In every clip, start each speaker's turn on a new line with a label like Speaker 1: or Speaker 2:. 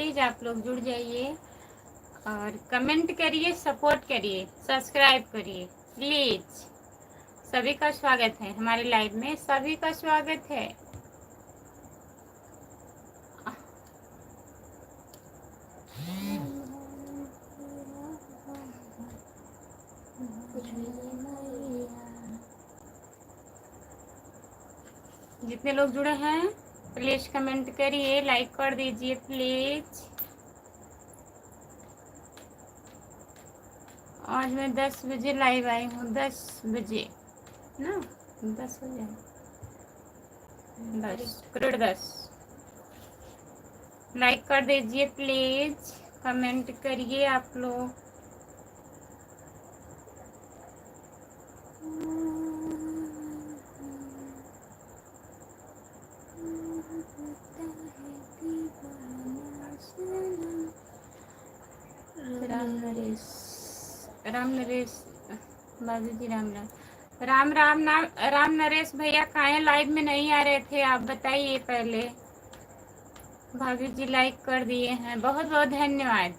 Speaker 1: Please आप लोग जुड़ जाइए और कमेंट करिए, सपोर्ट करिए, सब्सक्राइब करिए प्लीज़। सभी का स्वागत है हमारे लाइव में, सभी का स्वागत है। जितने लोग जुड़े हैं प्लीज़ कमेंट करिए, लाइक कर दीजिए प्लीज़। आज मैं 10 बजे लाइव आई हूँ, 10 बजे ना, 10 बजे, 10:10। लाइक कर दीजिए प्लीज़, कमेंट करिए आप लोग। राम नरेश, राम नरेश बाबू जी, राम राम राम राम नाम। राम नरेश भैया काहे लाइव में नहीं आ रहे थे, आप बताइए पहले। भाभी जी लाइक कर दिए हैं, बहुत बहुत धन्यवाद।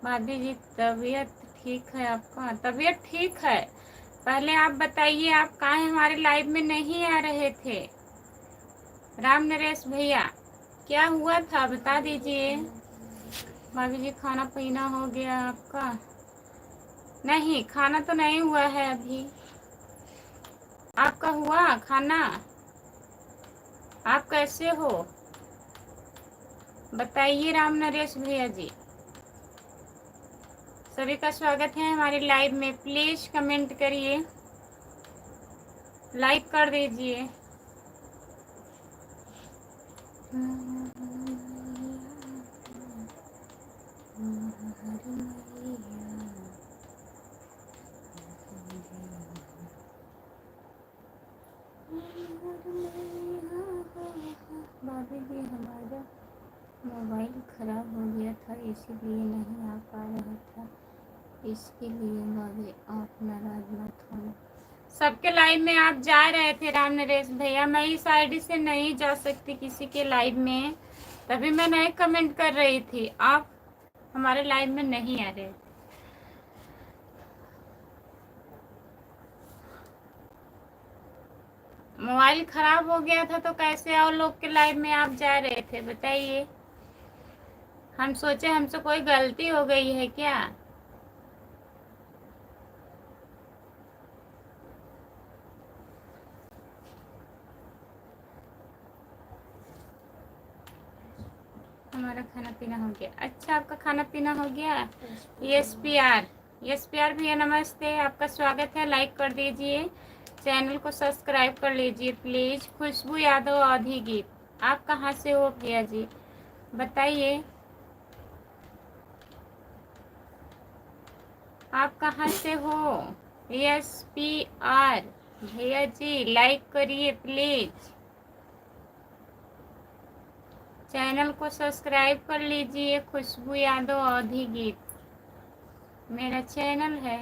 Speaker 1: भाभी जी तबीयत ठीक है आपका? तबीयत ठीक है। पहले आप बताइए आप काहे हमारे लाइव में नहीं आ रहे थे। राम नरेश भैया क्या हुआ था बता दीजिए। भाभी जी खाना पीना हो गया आपका? नहीं, खाना तो नहीं हुआ है अभी। आपका हुआ खाना? आप कैसे हो बताइए राम नरेश भैया जी। सभी का स्वागत है हमारे लाइव में, प्लीज कमेंट करिए, लाइक कर दीजिए। भाभी जी हमारा मोबाइल खराब हो गया था इसीलिए नहीं आ पा रहा था, इसके लिए भाभी आप नाराज मत होना। सबके लाइव में आप जा रहे थे राम नरेश भैया, मैं इस आईडी से नहीं जा सकती किसी के लाइव में, तभी मैं नहीं कमेंट कर रही थी। आप हमारे लाइव में नहीं आ रहे। मोबाइल खराब हो गया था तो कैसे और लोग के लाइव में आप जा रहे थे बताइए। हम सोचे हमसे कोई गलती हो गई है क्या। हमारा खाना पीना हो गया। अच्छा आपका खाना पीना हो गया। यस पी आर भैया नमस्ते, आपका स्वागत है। लाइक कर दीजिए, चैनल को सब्सक्राइब कर लीजिए प्लीज। खुशबू यादव आधी गीत, आप कहाँ से हो भैया जी बताइए। आप कहाँ से हो। यस पी आर भैया जी लाइक करिए प्लीज, चैनल को सब्सक्राइब कर लीजिए। खुशबू यादव आधी गीत मेरा चैनल है।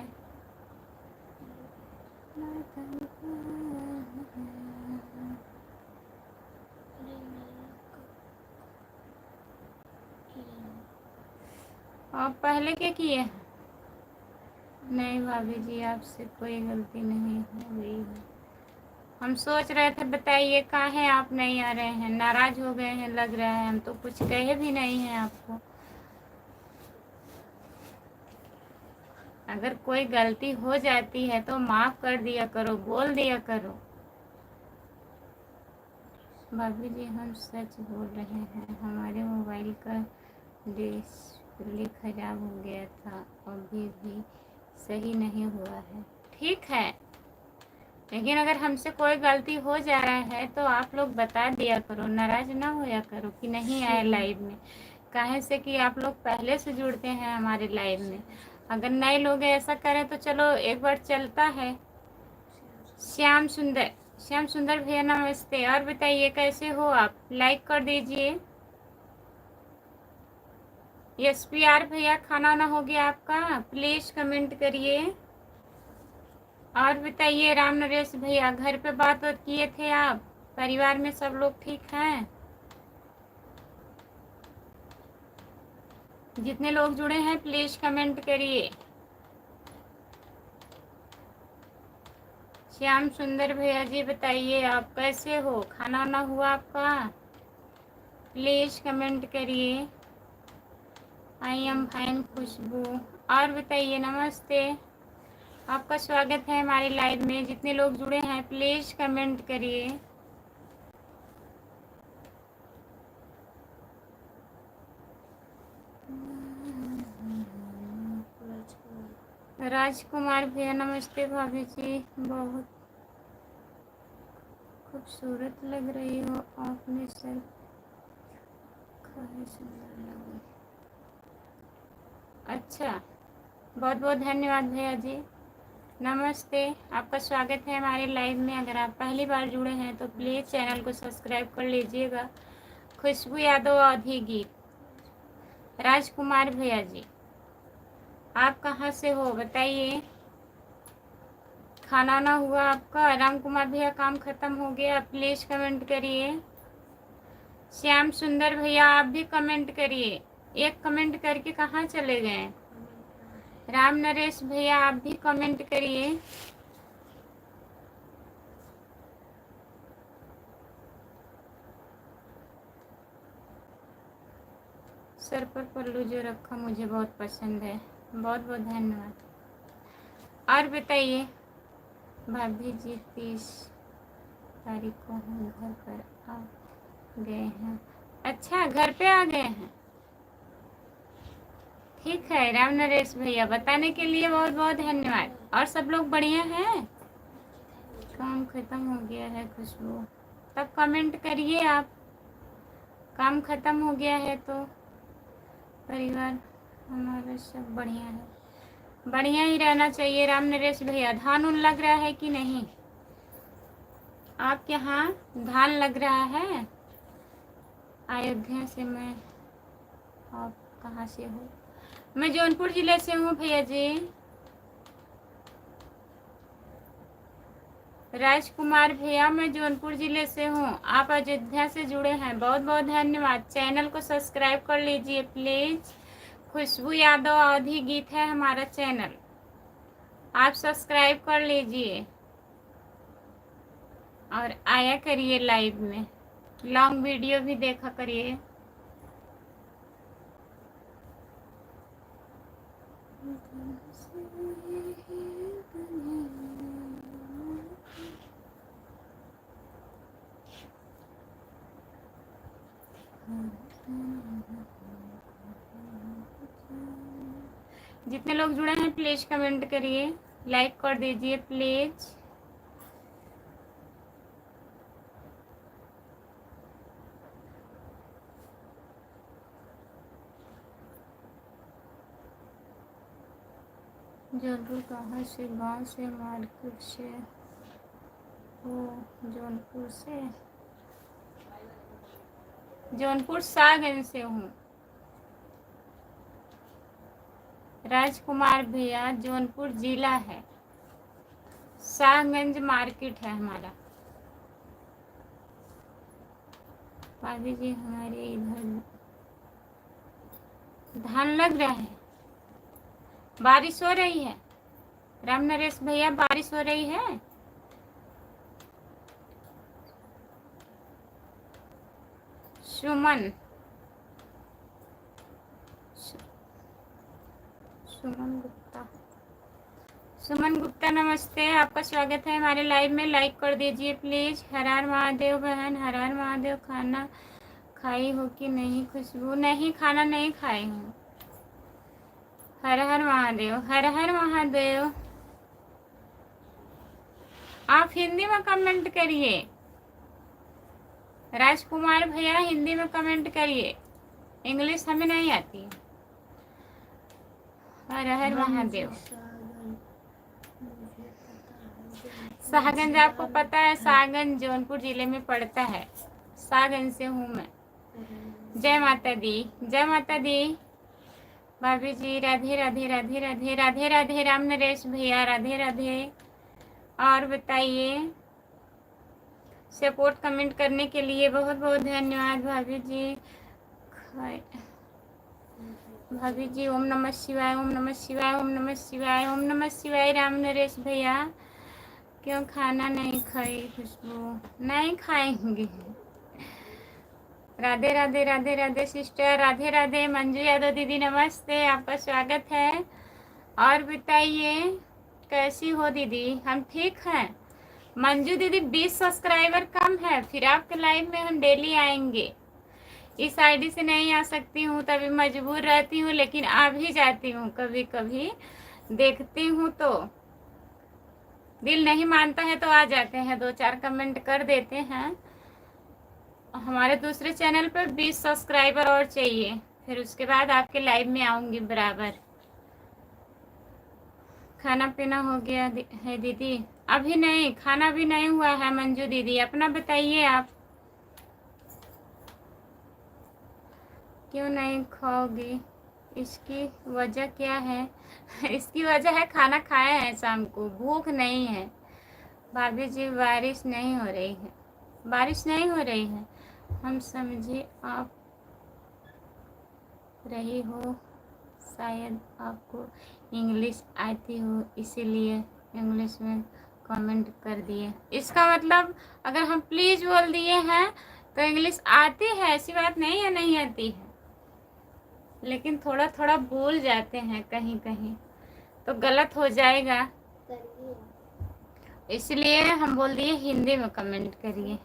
Speaker 1: आप पहले क्या किए? नहीं भाभी जी आपसे कोई गलती नहीं हो गई है। हम सोच रहे थे बताइए काहे आप नहीं आ रहे हैं, नाराज हो गए हैं लग रहा है। हम तो कुछ कहे भी नहीं हैं आपको। अगर कोई गलती हो जाती है तो माफ कर दिया करो, बोल दिया करो। भाभी जी हम सच बोल रहे हैं, हमारे मोबाइल का डिस्प्ले खराब हो गया था, अभी भी सही नहीं हुआ है। ठीक है, लेकिन अगर हमसे कोई गलती हो जा रहा है तो आप लोग बता दिया करो, नाराज ना होया करो कि नहीं आए लाइव में। काहे से कि आप लोग पहले से जुड़ते हैं हमारे लाइव में। अगर नए लोग ऐसा करें तो चलो एक बार चलता है। श्याम सुंदर भैया नमस्ते, और बताइए कैसे हो आप, लाइक कर दीजिए। यस पी आर भैया खाना ना हो गया आपका, प्लीज कमेंट करिए। और बताइए राम नरेश भैया घर पे बात किए थे आप, परिवार में सब लोग ठीक हैं? जितने लोग जुड़े हैं प्लीज कमेंट करिए। श्याम सुंदर भैया जी बताइए आप कैसे हो, खाना वाना हुआ आपका? प्लीज कमेंट करिए। आई एम फाइन खुशबू। और बताइए, नमस्ते, आपका स्वागत है हमारी लाइव में। जितने लोग जुड़े हैं प्लीज कमेंट करिए। राजकुमार भैया नमस्ते। भाभी जी बहुत खूबसूरत लग रही हो, आपने सर खाए सुंदर लगे। अच्छा, बहुत बहुत धन्यवाद भैया जी। नमस्ते, आपका स्वागत है हमारे लाइव में। अगर आप पहली बार जुड़े हैं तो प्लीज़ चैनल को सब्सक्राइब कर लीजिएगा। खुशबू यादव अवधी गीत। राजकुमार भैया जी आप कहाँ से हो बताइए? खाना ना हुआ आपका? राम कुमार भैया काम खत्म हो गया? प्लीज़ कमेंट करिए। श्याम सुंदर भैया आप भी कमेंट करिए। एक कमेंट करके कहाँ चले गए? राम नरेश भैया आप भी कमेंट करिए। सर पर पल्लू जो रखा मुझे बहुत पसंद है। बहुत बहुत धन्यवाद। और बताइए भाभी जी 30 तारीख को हम घर पर आ गए हैं। अच्छा, घर पे आ गए हैं। ठीक है राम नरेश भैया, बताने के लिए बहुत बहुत धन्यवाद। और सब लोग बढ़िया हैं? काम खत्म हो गया है खुशबू? तब कमेंट करिए आप। काम खत्म हो गया है तो परिवार हमारा सब बढ़िया है। बढ़िया ही रहना चाहिए राम नरेश भैया। धान उन लग रहा है कि नहीं आपके यहाँ? धान लग रहा है? अयोध्या से मैं। आप कहाँ से हो? मैं जौनपुर जिले से हूँ भैया जी। राजकुमार भैया मैं जौनपुर जिले से हूँ, आप अयोध्या से जुड़े हैं, बहुत बहुत धन्यवाद। चैनल को सब्सक्राइब कर लीजिए प्लीज। खुशबू यादव अवधी गीत है हमारा चैनल, आप सब्सक्राइब कर लीजिए और आया करिए लाइव में। लॉन्ग वीडियो भी देखा करिए। जितने लोग जुड़े हैं प्लीज कमेंट करिए, लाइक कर दीजिए प्लीज। जौनपुर कहाँ से? गांव से, मार्केट से हो? जौनपुर से, जौनपुर सागंज से हूँ। राजकुमार भैया जौनपुर जिला है, शाहगंज मार्केट है हमारा। भाभी जी हमारे इधर धान लग रहा है, बारिश हो रही है। राम नरेश भैया बारिश हो रही है? सुमन सुमन गुप्ता, सुमन गुप्ता नमस्ते, आपका स्वागत है हमारे लाइव में। लाइक कर दीजिए प्लीज। हर हर महादेव बहन, हर हर महादेव। खाना खाई हो कि नहीं खुशबू? नहीं, खाना नहीं खाई हूँ। हर हर महादेव, हर हर महादेव। आप हिंदी में कमेंट करिए। राजकुमार भैया हिंदी में कमेंट करिए, इंग्लिश हमें नहीं आती है। हर हर महादेव। शाहगंज आपको पता है? शाहगंज जौनपुर जिले में पड़ता है। शाहगंज से हूँ मैं। जय माता दी, जय माता दी। भाभी जी राधे राधे राधे राधे राधे राधे। राम नरेश भैया राधे राधे। और बताइए, सपोर्ट कमेंट करने के लिए बहुत बहुत धन्यवाद भाभी जी। भाभी जी ओम नमः शिवाय, ओम नमः शिवाय, ओम नमः शिवाय, ओम नमः शिवाय। राम नरेश भैया क्यों खाना नहीं खाई? खुशबू नहीं खाएंगे। राधे राधे राधे राधे सिस्टर, राधे राधे। मंजू यादव दीदी नमस्ते, आपका स्वागत है। और बताइए कैसी हो दीदी? हम ठीक हैं। मंजू दीदी 20 सब्सक्राइबर कम है, फिर आपके लाइव में हम डेली आएंगे। इस आईडी से नहीं आ सकती हूँ, तभी मजबूर रहती हूँ, लेकिन आ भी जाती हूँ कभी कभी, देखती हूँ तो दिल नहीं मानता है तो आ जाते हैं, 2-4 कमेंट कर देते हैं। हमारे दूसरे चैनल पर 20 सब्सक्राइबर और चाहिए, फिर उसके बाद आपके लाइव में आऊँगी बराबर। खाना पीना हो गया है दीदी? अभी नहीं, खाना भी नहीं हुआ है मंजू दीदी। अपना बताइए आप, क्यों नहीं खाओगी? इसकी वजह क्या है? इसकी वजह है खाना खाए हैं शाम को, भूख नहीं है। भाभी जी बारिश नहीं हो रही है, बारिश नहीं हो रही है। हम समझे आप रही हो, शायद आपको इंग्लिश आती हो इसीलिए इंग्लिश में कमेंट कर दिए। इसका मतलब अगर हम प्लीज बोल दिए हैं तो इंग्लिश आती है, ऐसी बात नहीं है नहीं आती है, लेकिन थोड़ा थोड़ा भूल जाते हैं कहीं कहीं, तो गलत हो जाएगा, इसलिए हम बोल दिए हिंदी में कमेंट करिए।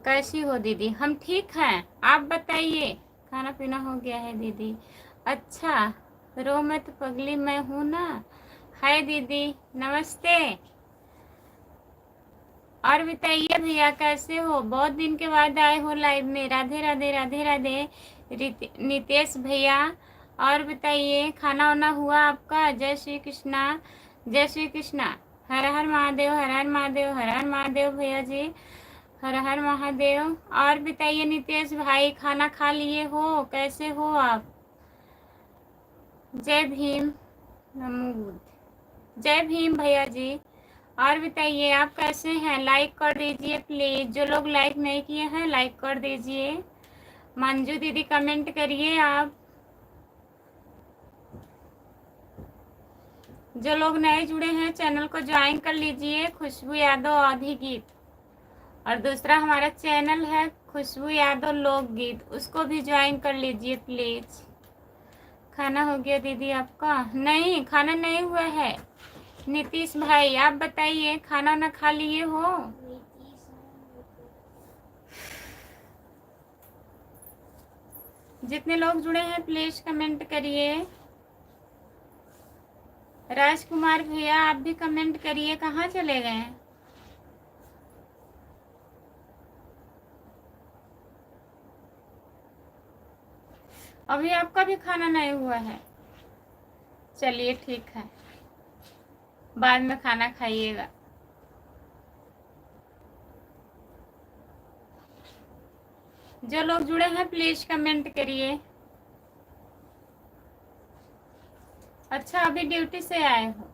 Speaker 1: कैसी हो दीदी? हम ठीक हैं, आप बताइए। खाना पीना हो गया है दीदी? अच्छा, रो मत पगली, मैं हूँ ना। हाय दीदी नमस्ते। और बताइए भैया कैसे हो? बहुत दिन के बाद आए हो लाइव में। राधे राधे राधे राधे नितेश भैया। और बताइए खाना वाना हुआ आपका? जय श्री कृष्णा, जय श्री कृष्णा। हर हर महादेव, हर हर महादेव, हर हर महादेव भैया जी, हर हर महादेव। और बताइए नितेश भाई, खाना खा लिए हो? कैसे हो आप? जय भीम, नमो बुद्ध। जय भीम भैया जी। और बताइए आप कैसे हैं? लाइक कर दीजिए प्लीज, जो लोग लाइक नहीं किए हैं लाइक कर दीजिए। मंजू दीदी कमेंट करिए आप। जो लोग नए जुड़े हैं चैनल को ज्वाइन कर लीजिए, खुशबू यादव आधी गीत। और दूसरा हमारा चैनल है खुशबू यादव लोकगीत, उसको भी ज्वाइन कर लीजिए प्लीज। खाना हो गया दीदी आपका? नहीं, खाना नहीं हुआ है। नीतीश भाई आप बताइए, खाना ना खा लिए हो? जितने लोग जुड़े हैं प्लीज कमेंट करिए। राजकुमार भैया आप भी कमेंट करिए, कहाँ चले गए? अभी आपका भी खाना नहीं हुआ है? चलिए ठीक है, बाद में खाना खाइएगा। जो लोग जुड़े हैं प्लीज कमेंट करिए। अच्छा, अभी ड्यूटी से आए हो,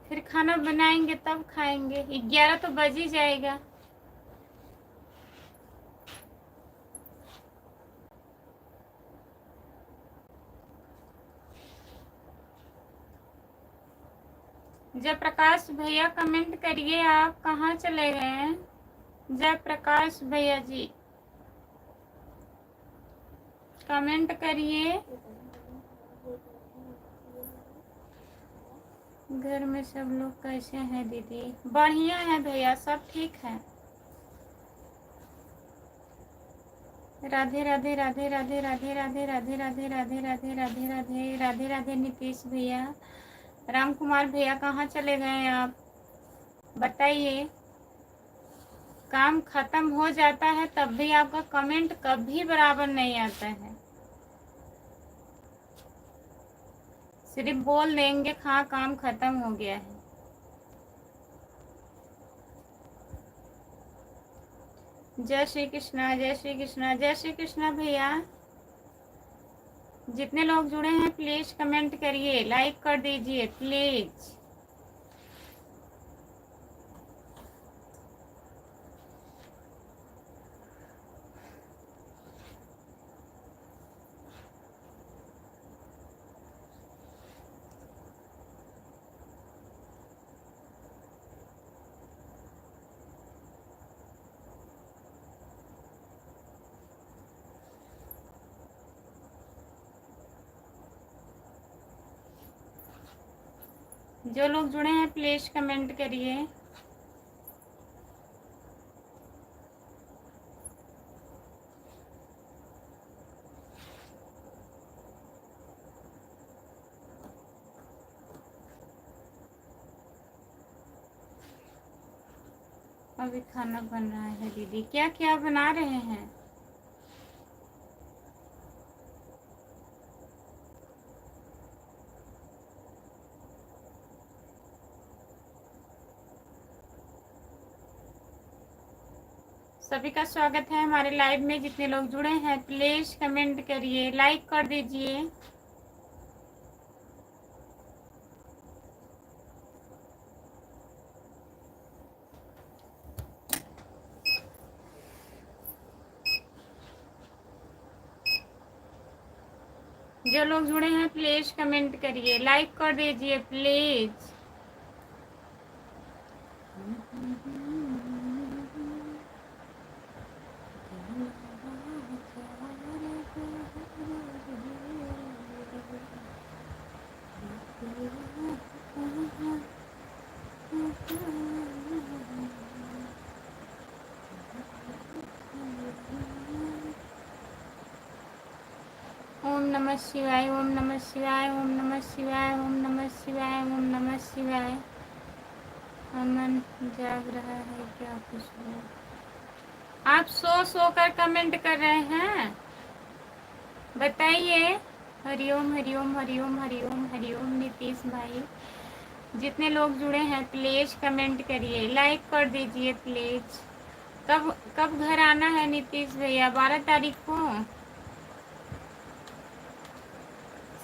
Speaker 1: फिर खाना बनाएंगे तब खाएंगे? 11 तो बज ही जाएगा। जयप्रकाश भैया कमेंट करिए, आप कहाँ चले गए हैं? जयप्रकाश भैया जी कमेंट करिए। घर में सब लोग कैसे हैं दीदी? बढ़िया है भैया, सब ठीक है। राधे राधे राधे राधे राधे राधे राधे राधे राधे राधे राधे राधे राधे राधे नीतीश भैया। राम कुमार भैया कहाँ चले गए आप? बताइए। काम खत्म हो जाता है तब भी आपका कमेंट कभी बराबर नहीं आता है। सिर्फ बोल देंगे हाँ काम खत्म हो गया है। जय श्री कृष्णा, जय श्री कृष्णा, जय श्री कृष्णा भैया। जितने लोग जुड़े हैं प्लीज कमेंट करिए, लाइक कर दीजिए प्लीज। जो लोग जुड़े हैं प्लीज कमेंट करिए। अभी खाना बन रहा है दीदी। क्या क्या बना रहे हैं? सभी का स्वागत है हमारे लाइव में। जितने लोग जुड़े हैं प्लीज कमेंट करिए, लाइक कर दीजिए। जो लोग जुड़े हैं प्लीज कमेंट करिए, लाइक कर दीजिए प्लीज। ओम नमः शिवाय, ओम नमः शिवाय, ओम नमः शिवाय, ओम नमः शिवाय, ओम नमः शिवाय। अमन जाग रहा है क्या? खुशबू, आप सो कर कमेंट कर रहे हैं, बताइए। हरिओम हरिओम हरिओम हरिओम हरिओम। नीतीश भाई, जितने लोग जुड़े हैं प्लीज कमेंट करिए, लाइक कर दीजिए प्लीज। कब कब घर आना है नीतीश भैया? 12 तारीख को।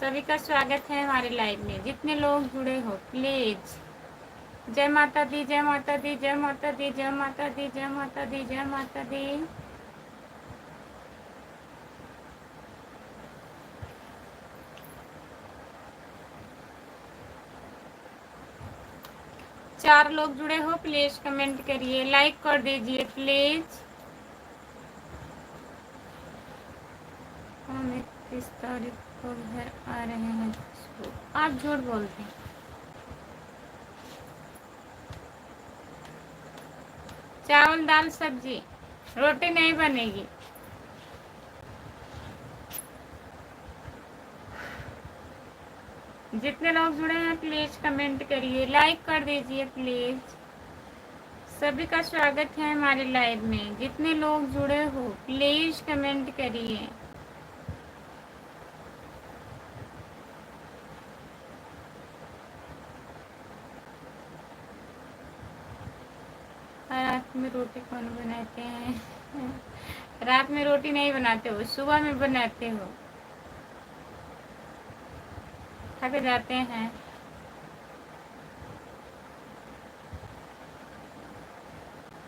Speaker 1: सभी का स्वागत है हमारे लाइव में। जितने लोग जुड़े हो प्लीज। जय माता दी, जय माता दी, जय माता दी, जय माता दी, जय माता दी, जय माता दी। 4 लोग जुड़े हो प्लीज कमेंट करिए, लाइक कर दीजिए प्लीज। हम 31 तारीख को घर आ रहे हैं। आप झूठ बोलते हैं। चावल दाल सब्जी, रोटी नहीं बनेगी। जितने लोग जुड़े हैं प्लीज कमेंट करिए, लाइक कर दीजिए प्लीज। सभी का स्वागत है हमारे लाइव में। जितने लोग जुड़े हो प्लीज कमेंट करिए। रात में रोटी कौन बनाते हैं? रात में रोटी नहीं बनाते हो, सुबह में बनाते हो। थक जाते हैं।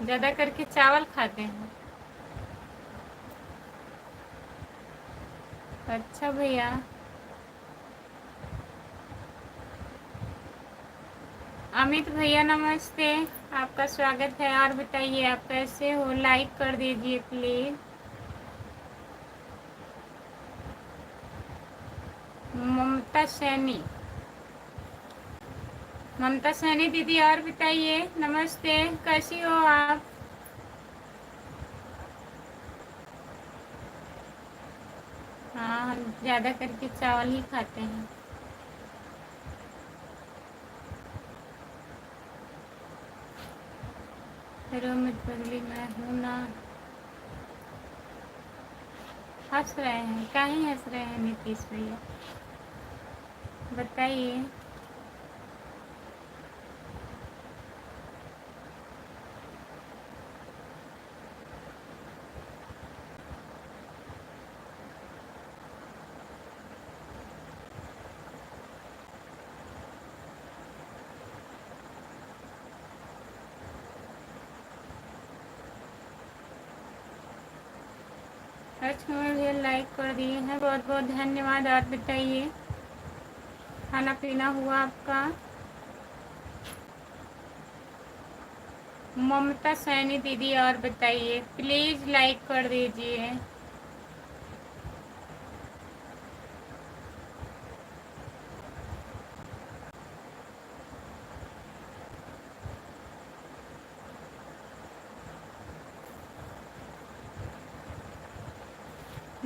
Speaker 1: ज्यादा करके चावल खाते हैं। अच्छा भैया। अमित भैया नमस्ते, आपका स्वागत है। और बताइए आप कैसे हो? लाइक कर दीजिए प्लीज। ममता सैनी, ममता सैनी दीदी, और बताइए। नमस्ते, कैसी हो आप? हाँ, हम ज़्यादा करके चावल ही खाते हैं। रो मत बदली, मैं हूँ ना। हंस रहे हैं, काहे हंस रहे हैं नीतीश भैया? बताइए। अच्छा भैया लाइक कर दिए हैं, बहुत बहुत धन्यवाद। और बताइए, खाना पीना हुआ आपका? ममता सैनी दीदी, और बताइए प्लीज लाइक कर दीजिए।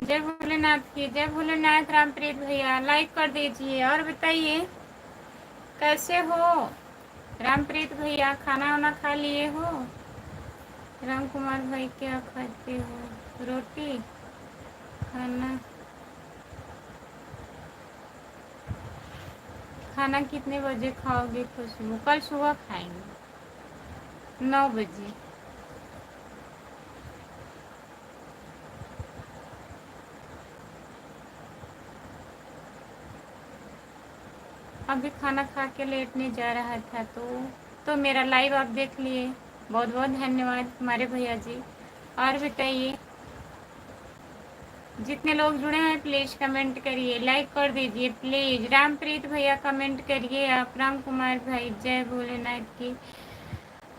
Speaker 1: जय भोलेनाथ की जय भोलेनाथ। रामप्रीत भैया लाइक कर दीजिए और बताइए कैसे हो। रामप्रीत भैया खाना वाना खा लिए हो। राम कुमार भाई क्या खाते हो। रोटी खाना। खाना कितने बजे खाओगे खुशबू। कल सुबह खाएंगे 9 बजे। अभी खाना खा के लेटने जा रहा था तो मेरा लाइव आप देख लिए। बहुत बहुत धन्यवाद हमारे भैया जी। और बताइए जितने लोग जुड़े हैं प्लीज कमेंट करिए, लाइक कर दीजिए प्लीज। रामप्रीत भैया कमेंट करिए आप। राम कुमार भाई जय भोलेनाथ की।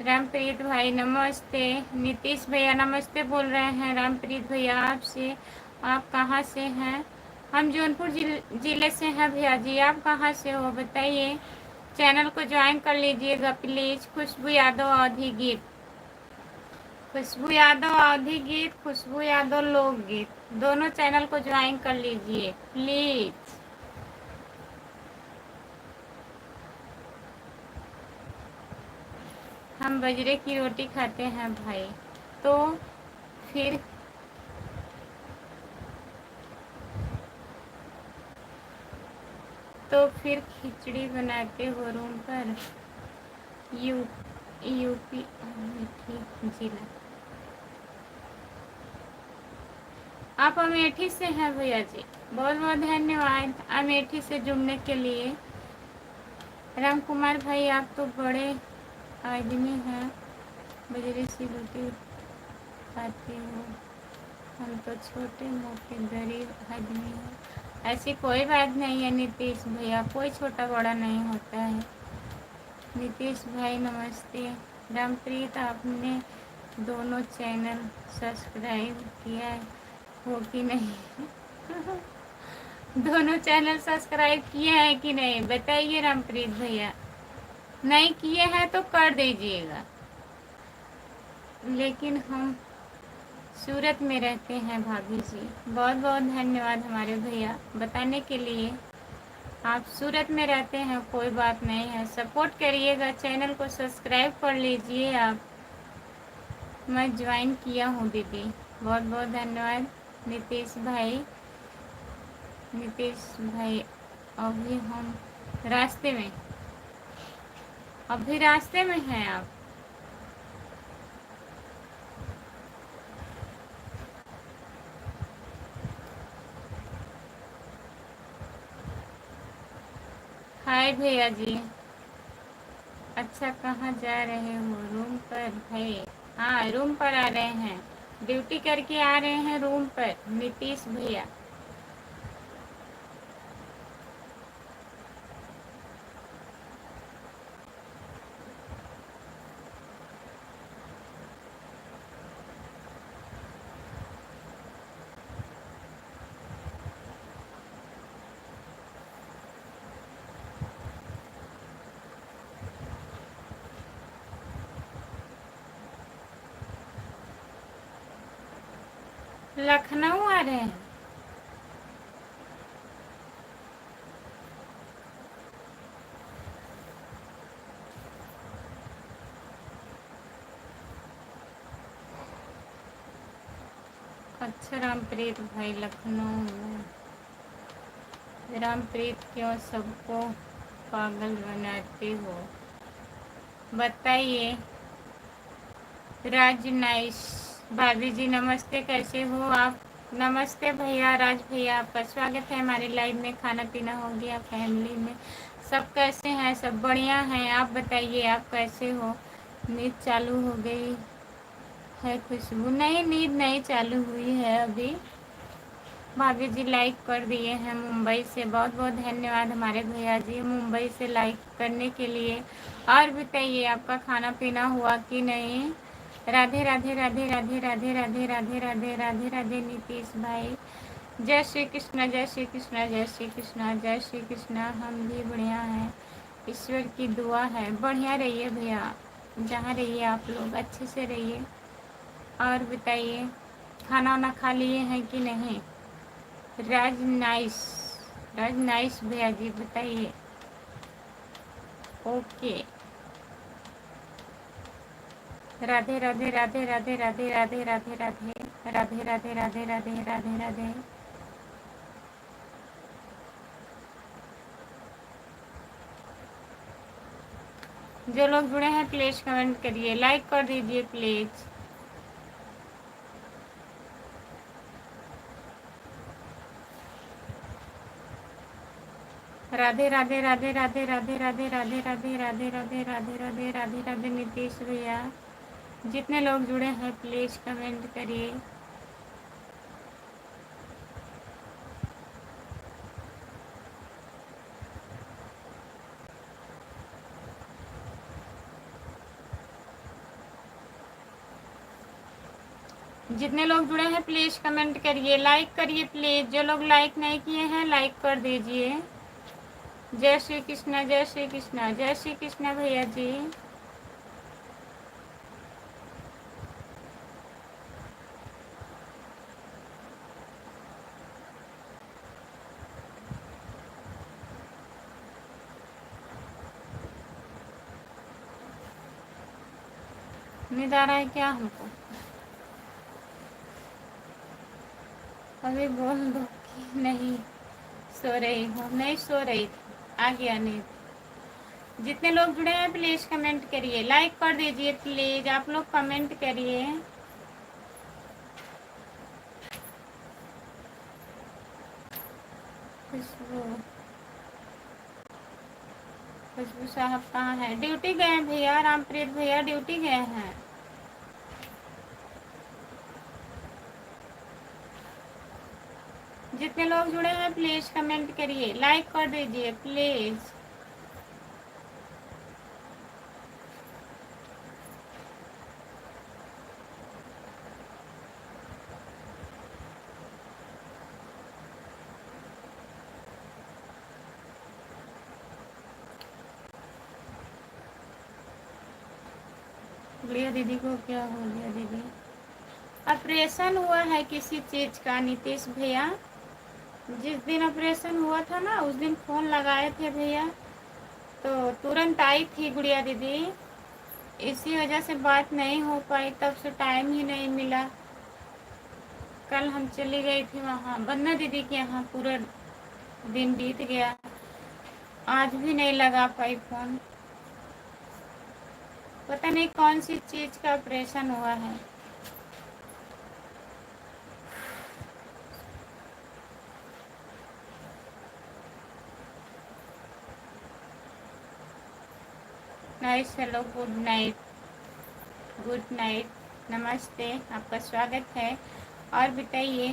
Speaker 1: रामप्रीत भाई नमस्ते। नीतीश भैया नमस्ते बोल रहे हैं रामप्रीत भैया आपसे। आप कहाँ से हैं। हम जौनपुर जिले से हैं भैया जी। आप कहाँ से हो बताइए। चैनल को ज्वाइन कर लीजिएगा प्लीज। खुशबू यादव अवधी गीत। खुशबू यादव अवधी गीत, खुशबू यादव लोकगीत, दोनों चैनल को ज्वाइन कर लीजिए प्लीज। हम बजरे की रोटी खाते हैं भाई। तो फिर खिचड़ी बनाते हो रूम पर। यू यूपी अमेठी जिला। आप अमेठी से हैं भैया जी। बहुत बहुत धन्यवाद अमेठी से जुड़ने के लिए। राम कुमार भाई आप तो बड़े आदमी हैं। बजरे की रोटी खाते हो। हम तो छोटे मोटे गरीब आदमी हैं। ऐसी कोई बात नहीं है नीतीश भैया, कोई छोटा बड़ा नहीं होता है। नीतीश भाई नमस्ते। रामप्रीत आपने दोनों चैनल सब्सक्राइब किया हो कि नहीं। दोनों चैनल सब्सक्राइब किए हैं कि नहीं बताइए रामप्रीत भैया। नहीं किए हैं तो कर दीजिएगा। लेकिन हम सूरत में रहते हैं भाभी जी। बहुत बहुत धन्यवाद हमारे भैया बताने के लिए। आप सूरत में रहते हैं कोई बात नहीं है, सपोर्ट करिएगा, चैनल को सब्सक्राइब कर लीजिए आप। मैं ज्वाइन किया हूँ दीदी। बहुत बहुत धन्यवाद नीतीश भाई। नीतीश भाई अभी हम रास्ते में, अभी रास्ते में हैं आप। हाय भैया जी। अच्छा कहाँ जा रहे हो। रूम पर भाई। हाँ रूम पर आ रहे हैं, ड्यूटी करके आ रहे हैं रूम पर नीतीश भैया। लखनऊ आ रहे हैं। अच्छा रामप्रीत भाई लखनऊ में। रामप्रीत क्यों सबको पागल बनाते हो बताइए। राज नाइस। भाभी जी नमस्ते कैसे हो आप। नमस्ते भैया राज भैया, आपका स्वागत है हमारे लाइव में। खाना पीना हो गया फैमिली में सब कैसे हैं। सब बढ़िया हैं। आप बताइए आप कैसे हो। नींद चालू हो गई है खुशबू। नहीं नींद नहीं चालू हुई है अभी। भाभी जी लाइक कर दिए हैं मुंबई से। बहुत बहुत धन्यवाद हमारे भैया जी मुंबई से लाइक करने के लिए। और बताइए आपका खाना पीना हुआ कि नहीं। राधे राधे राधे राधे राधे राधे राधे राधे राधे राधे नीतीश भाई। जय श्री कृष्णा जय श्री कृष्णा जय श्री कृष्णा जय श्री कृष्णा। हम भी बढ़िया हैं, ईश्वर की दुआ है। बढ़िया रहिए भैया, जहाँ रहिए आप लोग अच्छे से रहिए। और बताइए खाना वाना खा लिए हैं कि नहीं। राज नाइस, राज नाइस भैया जी बताइए। ओके। राधे राधे राधे राधे राधे राधे राधे राधे राधे राधे राधे राधे राधे राधे। जो लोग जुड़े हैं प्लीज कमेंट करिए, लाइक कर दीजिए प्लीज। राधे राधे राधे राधे राधे राधे राधे राधे राधे राधे राधे राधे राधे राधे नीतीश भैया। जितने लोग जुड़े हैं प्लीज कमेंट करिए। जितने लोग जुड़े हैं प्लीज कमेंट करिए, लाइक करिए प्लीज। जो लोग लाइक नहीं किए हैं लाइक कर दीजिए। जय श्री कृष्णा, जय श्री कृष्णा, जय श्री कृष्णा भैया जी। नींद आ रहा है क्या हमको? अभी बोल दो कि नहीं सो रही हूँ। नहीं सो रही थी, आ गया नींद। जितने लोग जुड़े हैं प्लीज कमेंट करिए, लाइक कर दीजिए प्लीज। आप लोग कमेंट करिए। खुशबू, खुशबू साहब कहाँ है? ड्यूटी गए हैं भैया, रामप्रीत भैया ड्यूटी गए हैं। जितने लोग जुड़े हैं प्लीज कमेंट करिए, लाइक कर दीजिए प्लीज। गुड़िया दीदी को क्या हो गया दीदी? ऑपरेशन हुआ है किसी चीज का नीतीश भैया। जिस दिन ऑपरेशन हुआ था ना उस दिन फोन लगाए थे भैया, तो तुरंत आई थी गुड़िया दीदी। इसी वजह से बात नहीं हो पाई, तब से टाइम ही नहीं मिला। कल हम चली गई थी वहाँ बन्ना दीदी के यहाँ, पूरा दिन बीत गया। आज भी नहीं लगा पाई फोन। पता नहीं कौन सी चीज का ऑपरेशन हुआ है। Nice, hello, good night, good night, नमस्ते, आपका स्वागत है। और बताइए।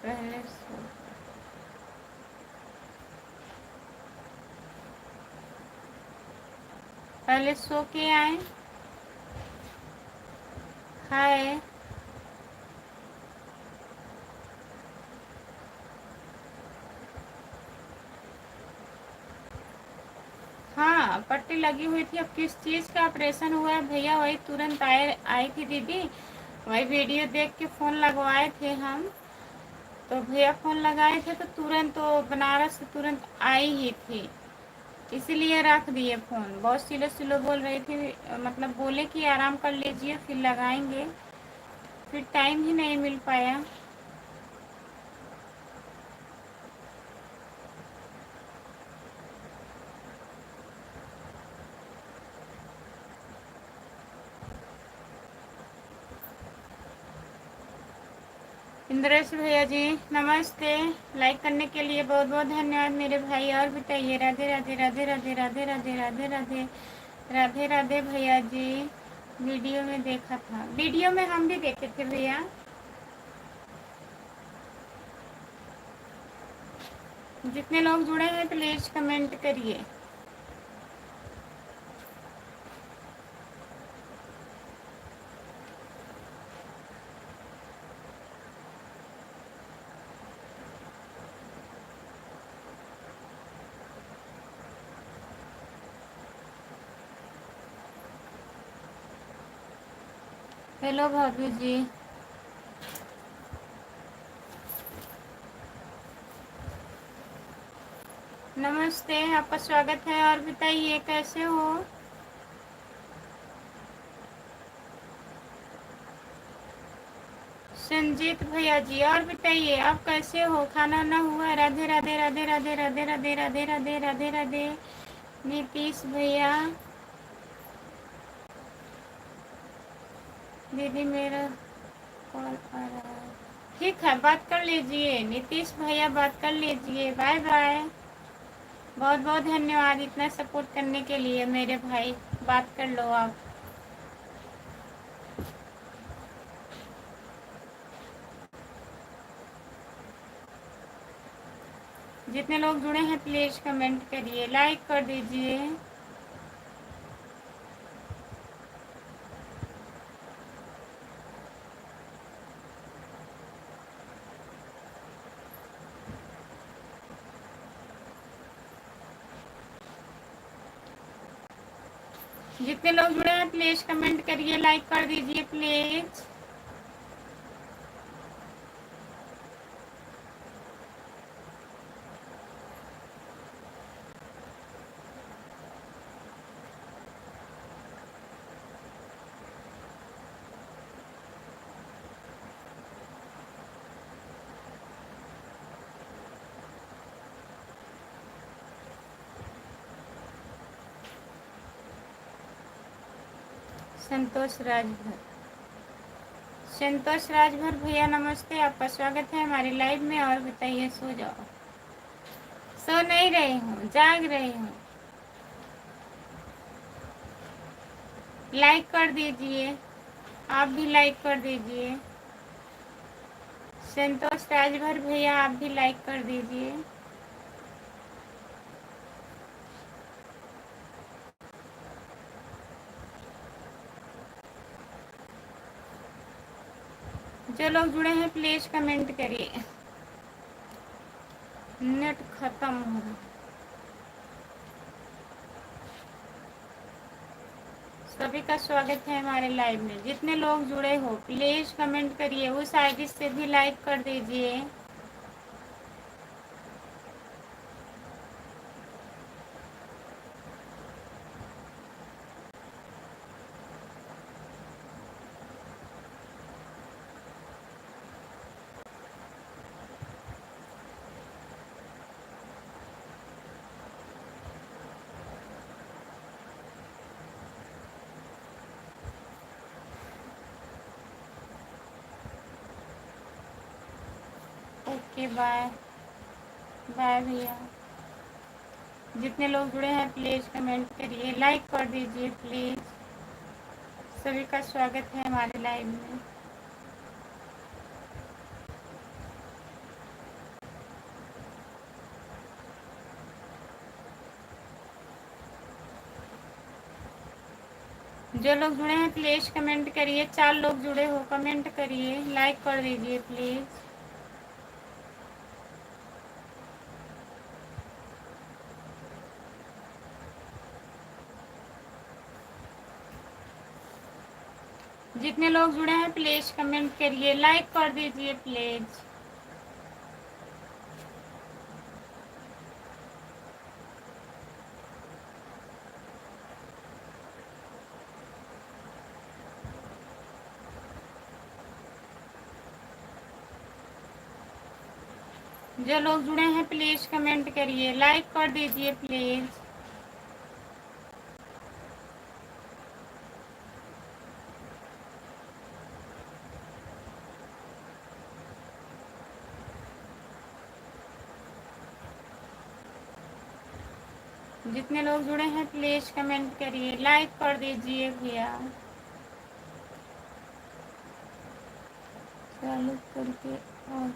Speaker 1: पहले सो पहले सो के आए। हाय। हाँ पट्टी लगी हुई थी। अब किस चीज़ का ऑपरेशन हुआ है भैया, वही तुरंत आई थी दीदी। वही वीडियो देख के फ़ोन लगवाए थे हम। तो भैया फ़ोन लगाए थे तो तुरंत वो बनारस से तुरंत आई ही थी, इसीलिए रख दिए फ़ोन। बहुत सिलो सिलो बोल रही थी, मतलब बोले कि आराम कर लीजिए फिर लगाएंगे, फिर टाइम ही नहीं मिल पाया। इंद्रेश भैया जी नमस्ते। लाइक करने के लिए बहुत बहुत धन्यवाद मेरे भाई। और बताइए। राधे राधे राधे राधे राधे राधे राधे राधे राधे राधे भैया जी। वीडियो में देखा था, वीडियो में हम भी देखे थे भैया। जितने लोग जुड़े हैं प्लीज कमेंट करिए। हेलो भाभी जी। नमस्ते, आपका स्वागत है। और बताइए कैसे हो? संजीत भैया जी, और बताइए आप कैसे हो? खाना ना हुआ? राधे राधे राधे राधे राधे राधे राधे राधे राधे राधे। नीतीश भैया, दीदी मेरा कॉल आ रहा है। ठीक है, बात कर लीजिए नीतीश भैया, बात कर लीजिए। Bye bye. बहुत बहुत धन्यवाद इतना सपोर्ट करने के लिए मेरे भाई। बात कर लो आप। जितने लोग जुड़े हैं प्लीज कमेंट करिए, लाइक कर दीजिए। जितने लोग जुड़े हैं प्लीज कमेंट करिए, लाइक कर दीजिए प्लीज। संतोष राजभर, संतोष राजभर भैया नमस्ते, आपका स्वागत है हमारी लाइव में। और बताइए, सो जाओ? सो नहीं रही हूँ, जाग रही हूँ। लाइक कर दीजिए, आप भी लाइक कर दीजिए। संतोष राजभर भैया आप भी लाइक कर दीजिए। जो लोग जुड़े हैं प्लीज कमेंट करिए। नेट खत्म हो रहा। सभी का स्वागत है हमारे लाइव में। जितने लोग जुड़े हो प्लीज कमेंट करिए। उस आईडी से भी लाइक कर दीजिए। ओके बाय बाय भैया। जितने लोग जुड़े हैं प्लीज कमेंट करिए, लाइक कर दीजिए प्लीज। सभी का स्वागत है हमारे लाइव में। जो लोग जुड़े हैं प्लीज कमेंट करिए। 4 लोग जुड़े हो, कमेंट करिए, लाइक कर दीजिए प्लीज। जितने लोग जुड़े हैं प्लीज कमेंट करिए, लाइक कर दीजिए प्लीज। जो लोग जुड़े हैं प्लीज कमेंट करिए, लाइक कर दीजिए प्लीज। जितने लोग जुड़े हैं प्लीज कमेंट करिए, लाइक कर दीजिए भैया। चालू करके और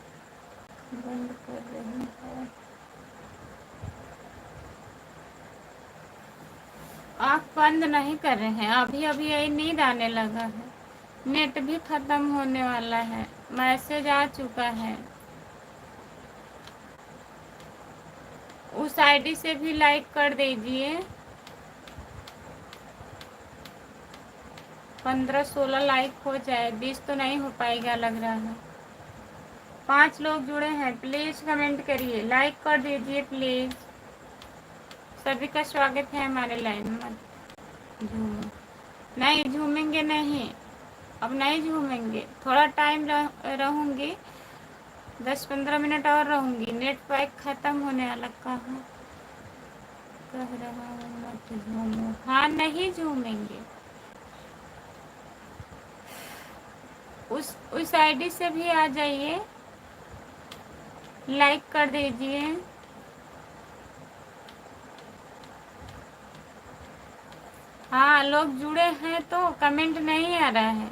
Speaker 1: बंद कर रही है। आँख बंद नहीं कर रहे हैं, अभी अभी यही नींद आने लगा है। नेट भी खत्म होने वाला है, मैसेज आ चुका है। उस आईडी से भी लाइक कर दीजिए। 15-16 लाइक हो जाए, 20 तो नहीं हो पाएगा लग रहा है। 5 लोग जुड़े हैं, प्लीज़ कमेंट करिए, लाइक कर दीजिए प्लीज़। सभी का स्वागत है हमारे लाइन में। मत झूमो, नहीं झूमेंगे नहीं, अब नहीं झूमेंगे, थोड़ा टाइम रहूँगी, 10-15 मिनट और रहूँगी, नेट पैक ख़त्म होने वाला। कहाँ कह रहा हूँ मत झूमो, हाँ नहीं झूमेंगे। उस आईडी से भी आ जाइए, लाइक कर दीजिए। हाँ लोग जुड़े हैं तो कमेंट नहीं आ रहा है।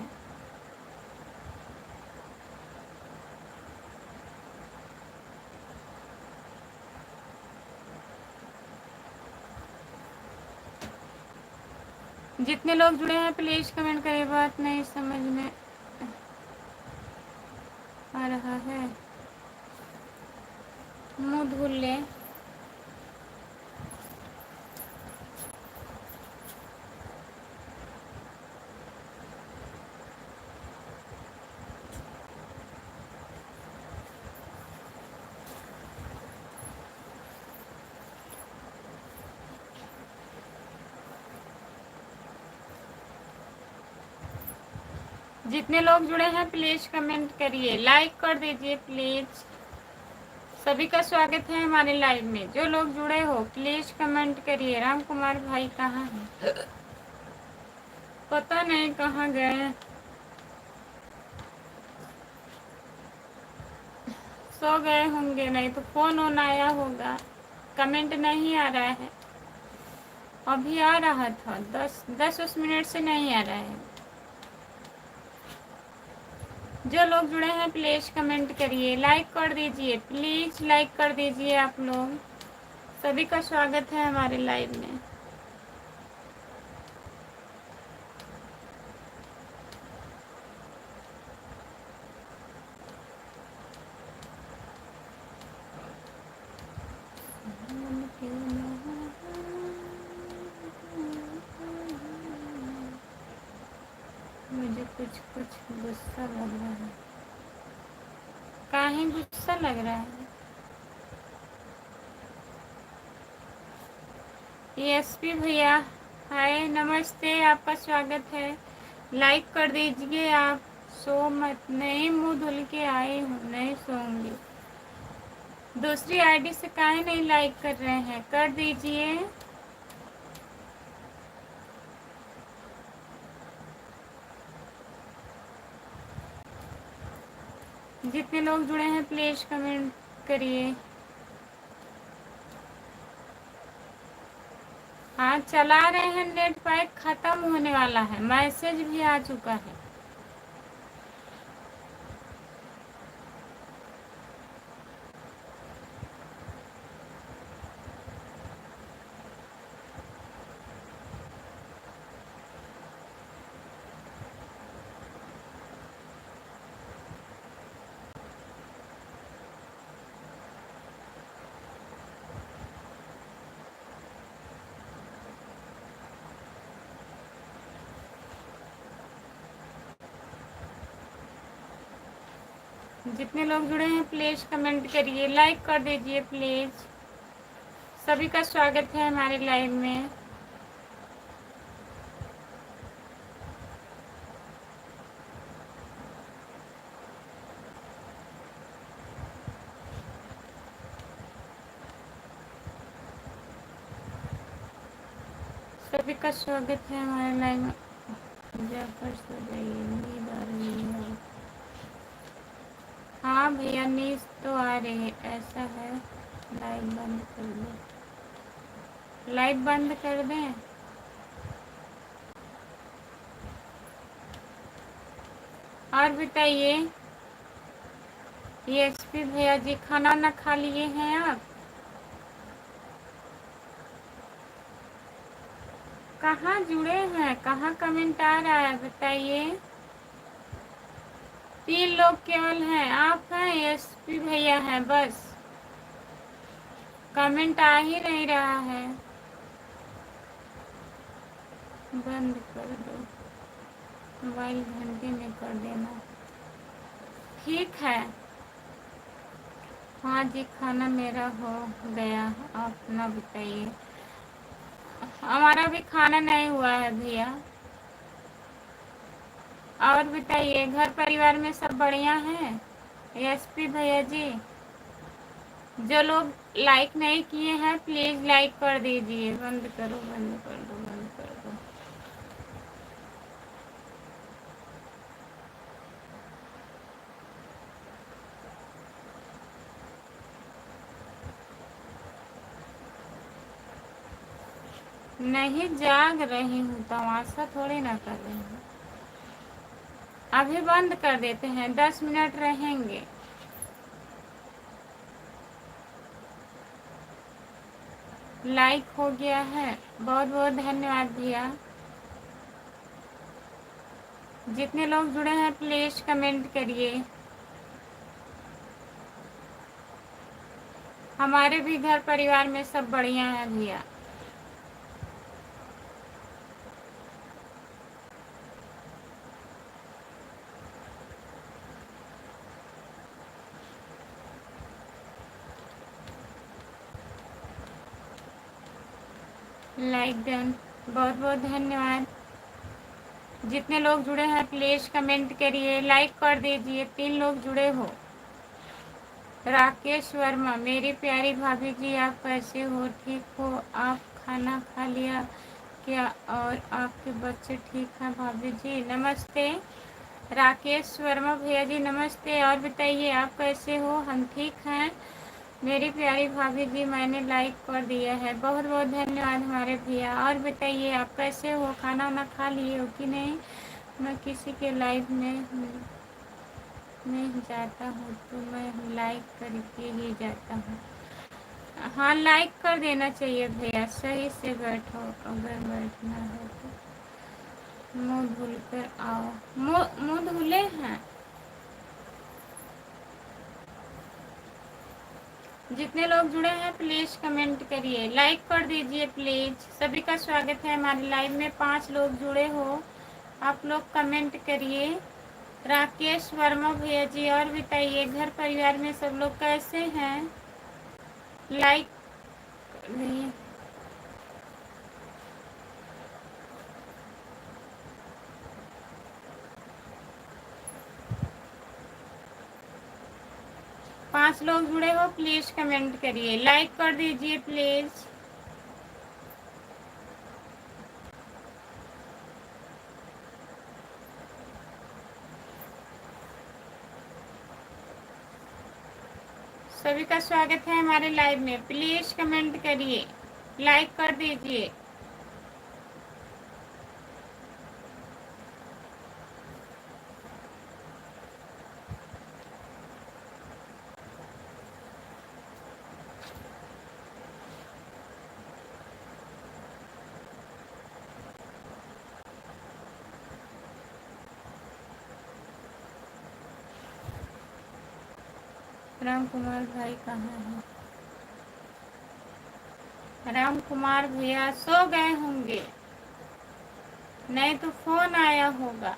Speaker 1: जितने लोग जुड़े हैं प्लीज कमेंट करिए, बात नहीं समझ में आ रहा है, मुंह धुल ले। जितने लोग जुड़े हैं प्लीज कमेंट करिए, लाइक कर दीजिए प्लीज। सभी का स्वागत है हमारे लाइव में, जो लोग जुड़े हो प्लीज कमेंट करिए। राम कुमार भाई कहाँ हैं? पता नहीं कहाँ गए, सो गए होंगे, नहीं तो फोन ऑन आया होगा। कमेंट नहीं आ रहा है, अभी आ रहा था, 10 मिनट से नहीं आ रहा है। जो लोग जुड़े हैं प्लीज कमेंट करिए, लाइक कर दीजिए प्लीज, लाइक कर दीजिए आप लोग। सभी का स्वागत है हमारे लाइव में। मुझे कुछ गुस्सा लग रहा है। काहे गुस्सा लग रहा है? एसपी भैया हाय, नमस्ते, आपका स्वागत है। लाइक कर दीजिए आप। सो मत, नहीं मुंह धुल के आई हूँ, नहीं सोऊंगी। दूसरी आईडी से काहे नहीं लाइक कर रहे हैं, कर दीजिए। जितने लोग जुड़े हैं प्लीज कमेंट करिए। हाँ चला रहे हैं, नेट पैक खत्म होने वाला है, मैसेज भी आ चुका है। जितने लोग जुड़े हैं प्लीज कमेंट करिए, लाइक कर दीजिए प्लीज। सभी का स्वागत है हमारे लाइव में। सभी का स्वागत है हमारे लाइव में। जाकर सो जाइए, नींद आ रही है। हाँ भैया नींद तो आ रही है, ऐसा है। लाइव बंद कर दो, लाइव बंद कर दें। और बताइए एसपी भैया जी, खाना ना खा लिए हैं आप? कहाँ जुड़े हैं, कहाँ कमेंट आ रहा है बताइए। 3 लोग केवल हैं, आप हैं, एसपी भैया हैं, बस कमेंट आ ही नहीं रहा है। बंद कर दो। मोबाइल घंटे में कर देना। ठीक है। हाँ जी, खाना मेरा हो गया, आप अपना बताइए। हमारा भी खाना नहीं हुआ है भैया। और बताइए, घर परिवार में सब बढ़िया हैं? एसपी भैया जी, जो लोग लाइक नहीं किए हैं प्लीज लाइक कर दीजिए। बंद करो, बंद कर दो, बंद कर दो। नहीं जाग रही हूँ, तमाशा थोड़ी ना कर रही हूँ। अभी बंद कर देते हैं, 10 मिनट रहेंगे। लाइक हो गया है, बहुत बहुत धन्यवाद भैया। जितने लोग जुड़े हैं प्लीज कमेंट करिए। हमारे भी घर परिवार में सब बढ़िया है भैया। लाइक डन, बहुत बहुत धन्यवाद। जितने लोग जुड़े हैं प्लीज कमेंट करिए, लाइक कर दीजिए। 3 लोग जुड़े हो। राकेश वर्मा, मेरी प्यारी भाभी जी आप कैसे हो? ठीक हो? आप खाना खा लिया क्या? और आपके बच्चे ठीक हैं? भाभी जी नमस्ते। राकेश वर्मा भैया जी नमस्ते। और बताइए आप कैसे हो? हम ठीक हैं। मेरी प्यारी भाभी जी, मैंने लाइक कर दिया है, बहुत बहुत धन्यवाद हमारे भैया। और बताइए आप कैसे हो? खाना वाना खा लिए हो कि नहीं? मैं किसी के लाइव में नहीं जाता हूँ तो मैं लाइक करके ही जाता हूँ। हाँ, लाइक कर देना चाहिए भैया। सही से बैठो, अगर बैठना है तो। मुँह धुल कर आओ। मुँह धुले हैं। जितने लोग जुड़े हैं प्लीज कमेंट करिए, लाइक कर दीजिए प्लीज। सभी का स्वागत है हमारे लाइव में। 5 लोग जुड़े हो, आप लोग कमेंट करिए। राकेश वर्मा भैया जी, और बताइए घर परिवार में सब लोग कैसे हैं? लाइक नहीं। 5 लोग जुड़े हो प्लीज कमेंट करिए, लाइक कर दीजिए प्लीज। सभी का स्वागत है हमारे लाइव में। प्लीज कमेंट करिए, लाइक कर दीजिए। राम कुमार भाई कहाँ हैं? राम कुमार भैया सो गए होंगे, नहीं तो फोन आया होगा।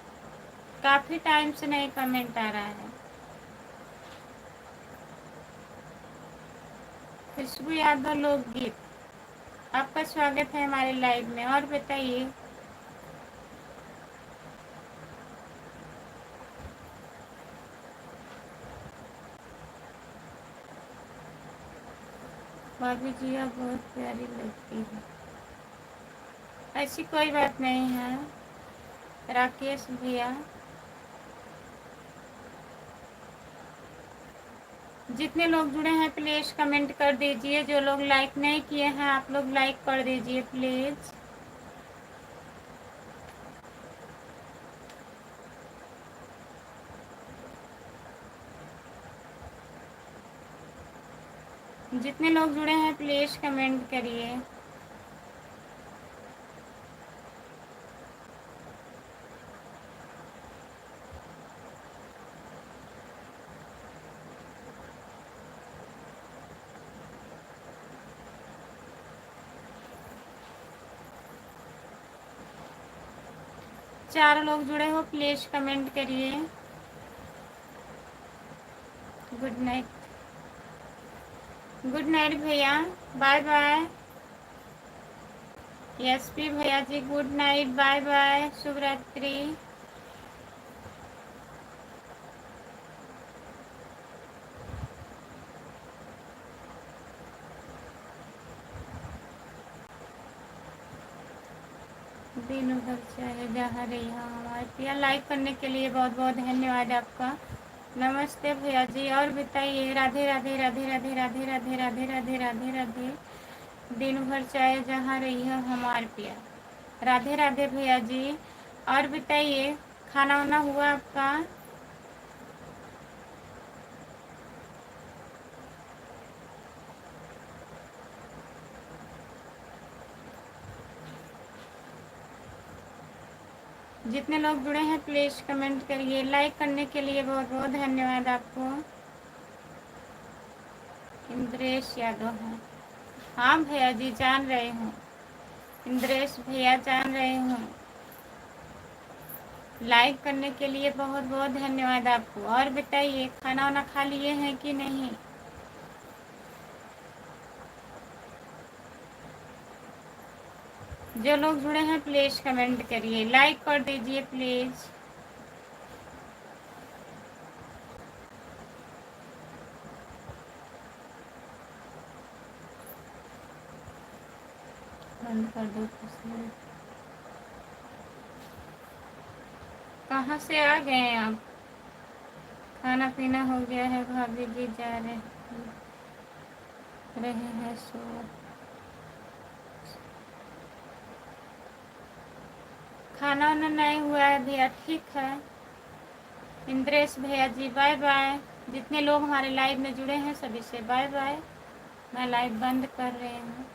Speaker 1: काफी टाइम से नहीं कमेंट आ रहा है। खुशबू यादव लोकगीत, आपका स्वागत है हमारे लाइव में। और बताइए। भाभी जी आप बहुत प्यारी लगती है। ऐसी कोई बात नहीं है राकेश भैया। जितने लोग जुड़े हैं प्लीज कमेंट कर दीजिए। जो लोग लाइक नहीं किए हैं आप लोग लाइक कर दीजिए प्लीज। जितने लोग जुड़े हैं प्लीज कमेंट करिए। 4 लोग जुड़े हो प्लीज कमेंट करिए। गुड नाइट, गुड नाइट भैया, बाय बाय। एसपी भैया जी गुड नाइट, बाय बाय, शुभ रात्रि। दिन भर चाहे जहाँ रही हो हमारे पिया। लाइक करने के लिए बहुत बहुत धन्यवाद आपका। नमस्ते भैया जी, और बताइए। राधे राधे राधे राधे राधे राधे राधे राधे राधे राधे। दिन भर चाहे जहाँ रही हो हमार पिया। राधे राधे भैया जी, और बताइए खाना वाना हुआ आपका? जितने लोग जुड़े हैं प्लीज कमेंट करिए। लाइक करने के लिए बहुत बहुत धन्यवाद आपको। इंद्रेश यादव है, हाँ भैया जी जान रहे हूँ। इंद्रेश भैया जान रहे हूँ। लाइक करने के लिए बहुत बहुत धन्यवाद आपको। और बताइए खाना वाना खा लिए हैं कि नहीं? जो लोग जुड़े हैं प्लीज कमेंट करिए, लाइक कर दीजिए प्लीज। बंद कर दो। कहाँ से आ गए हैं आप? खाना पीना हो गया है, भाभी जी जा रहे हैं सो। खाना वाना नहीं हुआ है भैया, ठीक है। इंद्रेश भैया जी बाय बाय। जितने लोग हमारे लाइव में जुड़े हैं सभी से बाय बाय। मैं लाइव बंद कर रही हूँ।